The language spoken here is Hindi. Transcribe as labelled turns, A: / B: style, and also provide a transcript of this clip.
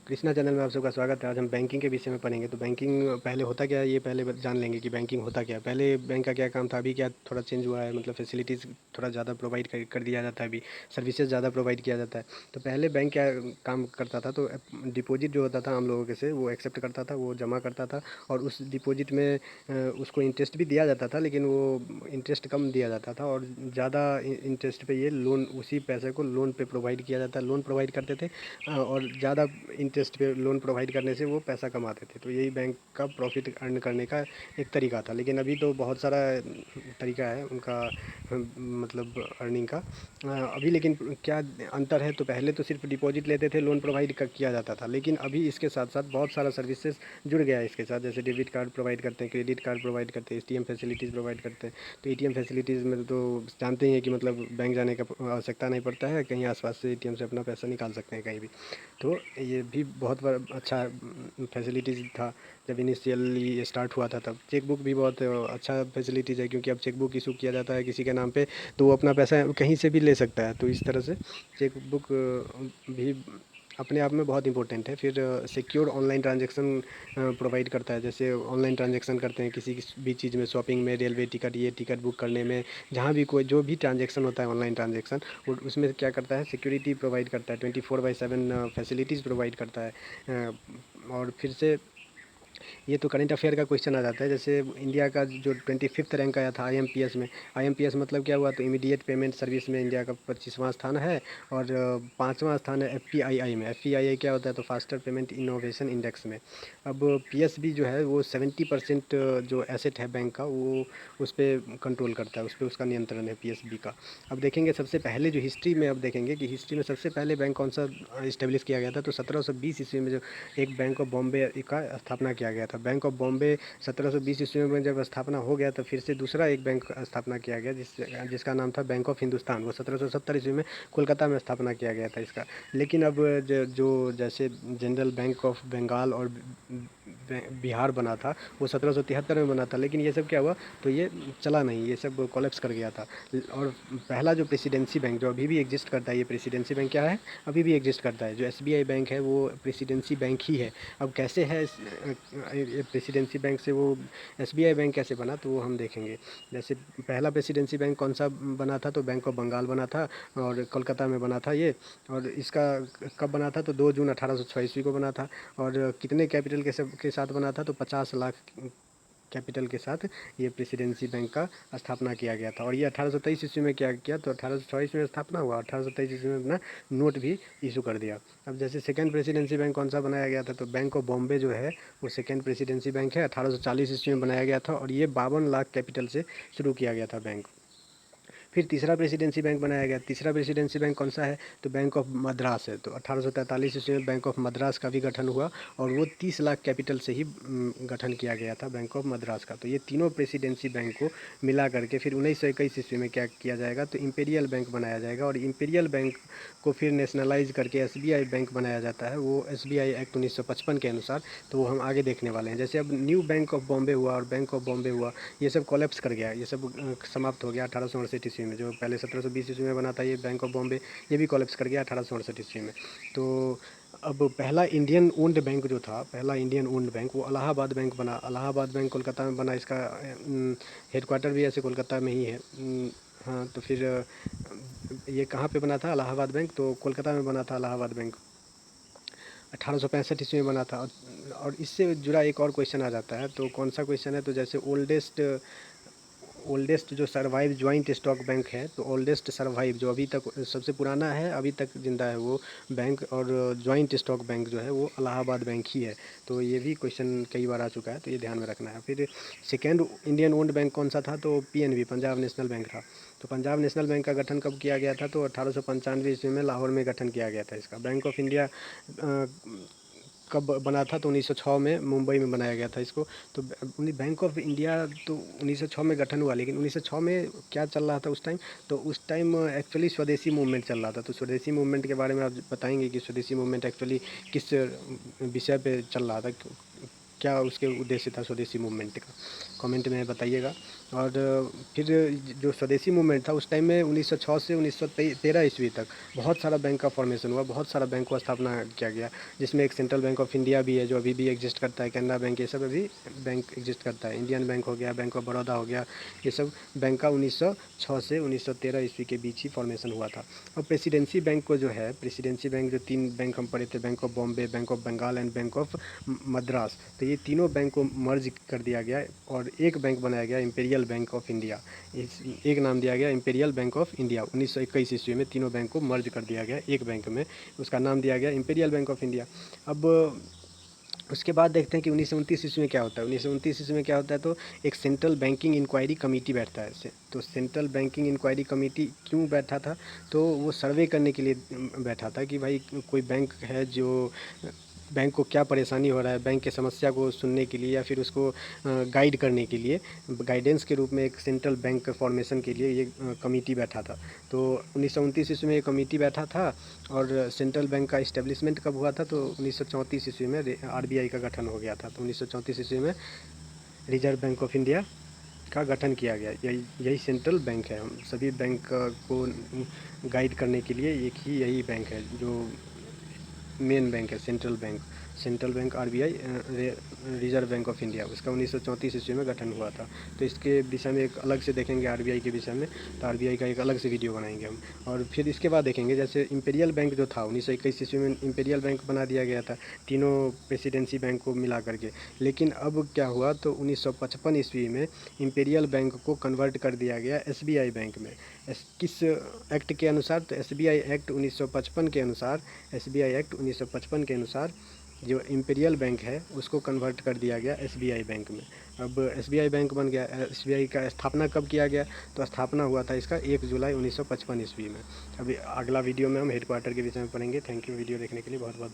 A: कृष्णा चैनल में आप सबका स्वागत है। आज हम बैंकिंग के विषय में पढ़ेंगे। तो बैंकिंग पहले होता क्या है ये पहले जान लेंगे कि बैंकिंग होता क्या है। पहले बैंक का क्या काम था, अभी क्या थोड़ा चेंज हुआ है, मतलब फैसिलिटीज़ थोड़ा ज़्यादा प्रोवाइड कर दिया जाता है, अभी सर्विसेज ज़्यादा प्रोवाइड किया जाता है। तो पहले बैंक क्या काम करता था, तो डिपॉजिट जो होता था हम लोगों के से वो एक्सेप्ट करता था, वो जमा करता था और उस डिपॉजिट में उसको इंटरेस्ट भी दिया जाता था, लेकिन वो इंटरेस्ट कम दिया जाता था और ज़्यादा इंटरेस्ट पे ये लोन, उसी पैसे को लोन पे प्रोवाइड किया जाता है, लोन प्रोवाइड करते थे। और ज़्यादा इंटरेस्ट पे लोन प्रोवाइड करने से वो पैसा कमाते थे। तो यही बैंक का प्रॉफिट अर्न करने का एक तरीका था। लेकिन अभी तो बहुत सारा तरीका है उनका, मतलब अर्निंग का। अभी लेकिन क्या अंतर है, तो पहले तो सिर्फ डिपॉजिट लेते थे, लोन प्रोवाइड किया जाता था, लेकिन अभी इसके साथ साथ बहुत सारा सर्विसेज जुड़ गया है इसके साथ। जैसे डेबिट कार्ड प्रोवाइड करते हैं, क्रेडिट कार्ड प्रोवाइड करते हैं, एटीएम फैसिलिटीज़ प्रोवाइड करते हैं। तो एटीएम फैसिलिटीज़ में तो जानते ही हैं कि मतलब बैंक जाने का आवश्यकता नहीं पड़ता है, कहीं आसपास से एटीएम से अपना पैसा निकाल सकते हैं कहीं भी। तो ये भी बहुत बड़ा अच्छा फैसिलिटीज़ था। जब इनिशियली ये स्टार्ट हुआ था तब चेक बुक भी बहुत अच्छा फैसिलिटीज़ है, क्योंकि अब चेक बुक इशू किया जाता है किसी के नाम पे तो वो अपना पैसा कहीं से भी ले सकता है। तो इस तरह से चेक बुक भी अपने आप में बहुत इंपॉर्टेंट है। फिर सिक्योर ऑनलाइन ट्रांजैक्शन प्रोवाइड करता है। जैसे ऑनलाइन ट्रांजैक्शन करते हैं किसी भी चीज़ में, शॉपिंग में, रेलवे टिकट, ये टिकट बुक करने में, जहाँ भी कोई जो भी ट्रांजैक्शन होता है ऑनलाइन ट्रांजैक्शन, वो उसमें क्या करता है, सिक्योरिटी प्रोवाइड करता है, 24/7 फैसिलिटीज़ प्रोवाइड करता है। और फिर से ये तो करंट अफेयर का क्वेश्चन आ जाता है। जैसे इंडिया का जो 25th रैंक आया था आईएमपीएस में, आईएमपीएस मतलब क्या हुआ, तो इमीडिएट पेमेंट सर्विस में इंडिया का 25वां स्थान है। और 5वां स्थान है एफपीआईआई में। एफपीआईआई क्या होता है, तो फास्टर पेमेंट इनोवेशन इंडेक्स में। अब पीएसबी जो है वो 70% जो एसेट है बैंक का वो उस पर कंट्रोल करता है, उस पर उसका नियंत्रण है पीएसबी का। अब देखेंगे सबसे पहले जो हिस्ट्री में, अब देखेंगे कि हिस्ट्री में सबसे पहले बैंक कौन सा इस्टेब्लिश किया गया था, तो 1720 ईस्वी में जो एक बैंक ऑफ बॉम्बे का स्थापना किया गया था। बैंक ऑफ बॉम्बे 1720 ईस्वी में जब स्थापना हो गया तो फिर से दूसरा एक बैंक स्थापना किया गया जिसका नाम था बैंक ऑफ हिंदुस्तान। वो 1770 ईस्वी में कोलकाता में स्थापना किया गया था इसका। लेकिन अब जो जैसे जनरल बैंक ऑफ बंगाल और बिहार बना था वो 1773 में बना था, लेकिन ये सब क्या हुआ, तो ये चला नहीं, ये सब कोलेप्स कर गया था। और पहला जो प्रेसिडेंसी बैंक जो अभी भी एग्जिस्ट करता है, ये प्रेसिडेंसी बैंक क्या है, अभी भी एग्जिस्ट करता है, जो एसबीआई बैंक है वो प्रेसिडेंसी बैंक ही है। अब कैसे है प्रेसिडेंसी बैंक से वो एसबीआई बैंक कैसे बना, तो वो हम देखेंगे। जैसे पहला प्रेसिडेंसी बैंक कौन सा बना था, तो बैंक ऑफ बंगाल बना था और कोलकाता में बना था ये। और इसका कब बना था, तो 2 जून 1806 ईस्वी को बना था। और कितने कैपिटल के साथ बना था, तो 50 लाख कैपिटल के साथ ये प्रेसिडेंसी बैंक का स्थापना किया गया था। और ये 1823 ईस्वी में क्या किया, तो 1806 ईस्वी में स्थापना हुआ, 1823 ईस्वी में अपना नोट भी इशू कर दिया। अब जैसे सेकंड प्रेसिडेंसी बैंक कौन सा बनाया गया था, तो बैंक ऑफ बॉम्बे जो है वो सेकंड प्रेसिडेंसी बैंक है, 1840 ईस्वी में बनाया गया था और ये 52 लाख कैपिटल से शुरू किया गया था बैंक। फिर तीसरा प्रेसिडेंसी बैंक बनाया गया। तीसरा प्रेसिडेंसी बैंक कौन सा है, तो बैंक ऑफ मद्रास है। तो 1843 ईस्वी में बैंक ऑफ मद्रास का भी गठन हुआ और वो 30 लाख कैपिटल से ही गठन किया गया था बैंक ऑफ मद्रास का। तो ये तीनों प्रेसिडेंसी बैंक को मिला करके फिर 1921 ईस्वी में क्या किया जाएगा, तो इंपीरियल बैंक बनाया जाएगा। और इंपीरियल बैंक को फिर नेशनलाइज करके एसबीआई बैंक बनाया जाता है, वो एसबीआई एक्ट 1955 के अनुसार। तो वो हम आगे देखने वाले हैं। जैसे अब न्यू बैंक ऑफ बॉम्बे हुआ और बैंक ऑफ बॉम्बे हुआ, ये सब कोलेप्स कर गया, ये सब समाप्त हो गया 1868 ईस्वी में। जो पहले 1720 ईस्वी में बना था ये बैंक ऑफ बॉम्बे, ये भी कोलेप्स कर गया 1868 ईस्वी में। तो अब पहला इंडियन ओन्ड बैंक जो था, पहला इंडियन ओन्ड बैंक वो इलाहाबाद बैंक बना। इलाहाबाद बैंक कोलकाता में बना, इसका हेडक्वार्टर भी ऐसे कोलकाता में ही है। हाँ, तो फिर ये कहाँ पे बना था इलाहाबाद बैंक, तो कोलकाता में बना था इलाहाबाद बैंक। 1865 ईस्वी में बना था। और इससे जुड़ा एक और क्वेश्चन आ जाता है, तो कौन सा क्वेश्चन है, तो जैसे ओल्डेस्ट जो सर्वाइव जॉइंट स्टॉक बैंक है, तो ओल्डेस्ट सर्वाइव जो अभी तक सबसे पुराना है, अभी तक जिंदा है वो बैंक, और जॉइंट स्टॉक बैंक जो है वो इलाहाबाद बैंक ही है। तो ये भी क्वेश्चन कई बार आ चुका है, तो ये ध्यान में रखना है। फिर सेकेंड इंडियन ओन्ड बैंक कौन सा था, तो पीएनबी, पंजाब नेशनल बैंक था। तो पंजाब नेशनल बैंक का गठन कब किया गया था, तो 1895 ईस्वी में लाहौर में गठन किया गया था इसका। बैंक ऑफ इंडिया कब बना था, तो 1906 में मुंबई में बनाया गया था इसको। तो बैंक ऑफ इंडिया तो 1906 में गठन हुआ, लेकिन 1906 में क्या चल रहा था उस टाइम, तो उस टाइम एक्चुअली स्वदेशी मूवमेंट चल रहा था। तो स्वदेशी मूवमेंट के बारे में आप बताएंगे कि स्वदेशी मूवमेंट एक्चुअली किस विषय पे चल रहा था, क्या उसके उद्देश्य था स्वदेशी मूवमेंट का। कमेंट में बताइएगा। और फिर जो स्वदेशी मूवमेंट था उस टाइम में 1906 से 1913 ईस्वी तक बहुत सारा बैंक का फॉर्मेशन हुआ, बहुत सारा बैंक को स्थापना किया गया, जिसमें एक सेंट्रल बैंक ऑफ इंडिया भी है जो अभी भी एग्जिस्ट करता है, कैनरा बैंक, ये सब अभी बैंक एग्जिस्ट करता है, इंडियन बैंक हो गया, बैंक ऑफ बड़ौदा हो गया, ये सब बैंक का 1906 से 1913 ईस्वी के बीच ही फॉर्मेशन हुआ था। और प्रेसिडेंसी बैंक को जो है, प्रेसिडेंसी बैंक जो 3 बैंक हम पढ़े थे, bank of Bombay, bank of Bengal and bank of Madras, तो ये तीनों बैंक को मर्ज कर दिया गया और एक बैंक बनाया गया, इंपीरियल बैंक ऑफ इंडिया। इस एक नाम दिया गया इंपीरियल बैंक ऑफ इंडिया। 1921 ईस्वी में तीनों बैंक को मर्ज कर दिया गया एक बैंक में, उसका नाम दिया गया इंपीरियल बैंक ऑफ इंडिया। अब उसके बाद देखते हैं कि 1929 ईस्वी में क्या होता है। 1929 ईस्वी में क्या होता है, तो एक सेंट्रल बैंकिंग इंक्वायरी कमेटी बैठता है। तो सेंट्रल बैंकिंग इंक्वायरी कमेटी क्यों बैठा था, तो वो सर्वे करने के लिए बैठा था कि भाई कोई बैंक है जो बैंक को क्या परेशानी हो रहा है, बैंक के समस्या को सुनने के लिए या फिर उसको गाइड करने के लिए, गाइडेंस के रूप में एक सेंट्रल बैंक फॉर्मेशन के लिए ये कमेटी बैठा था। तो 1929 ईस्वी में ये कमेटी बैठा था। और सेंट्रल बैंक का इस्टेब्लिशमेंट कब हुआ था, तो 1934 ईस्वी में आरबीआई का गठन हो गया था। तो 1934 ईस्वी में रिजर्व बैंक ऑफ इंडिया का गठन किया गया। यही सेंट्रल बैंक है। हम सभी बैंक को गाइड करने के लिए एक ही यही बैंक है जो मेन बैंक है, central bank RBI, reserve bank of India, उसका 1934 ईस्वी में गठन हुआ था। तो इसके विषय में एक अलग से देखेंगे आरबीआई के विषय में, तो आरबीआई का एक अलग से वीडियो बनाएंगे हम। और फिर इसके बाद देखेंगे जैसे इंपीरियल बैंक जो था 1921 ईस्वी में इंपीरियल बैंक बना दिया गया था तीनों प्रेसिडेंसी बैंक को मिला करके। लेकिन अब क्या हुआ, तो 1955 ईस्वी में इंपीरियल बैंक को कन्वर्ट कर दिया गया एसबीआई बैंक में। किस एक्ट के अनुसार, तो एसबीआई एक्ट 1955 के अनुसार, एसबीआई एक्ट 1955 के अनुसार जो इंपीरियल बैंक है उसको कन्वर्ट कर दिया गया एसबीआई बैंक में। अब एसबीआई बैंक बन गया। एसबीआई का स्थापना कब किया गया, तो स्थापना हुआ था इसका 1 जुलाई 1955 ईस्वी में। अभी अगला वीडियो में हम हेडक्वार्टर के विषय में पढ़ेंगे। थैंक यू वीडियो देखने के लिए बहुत बहुत।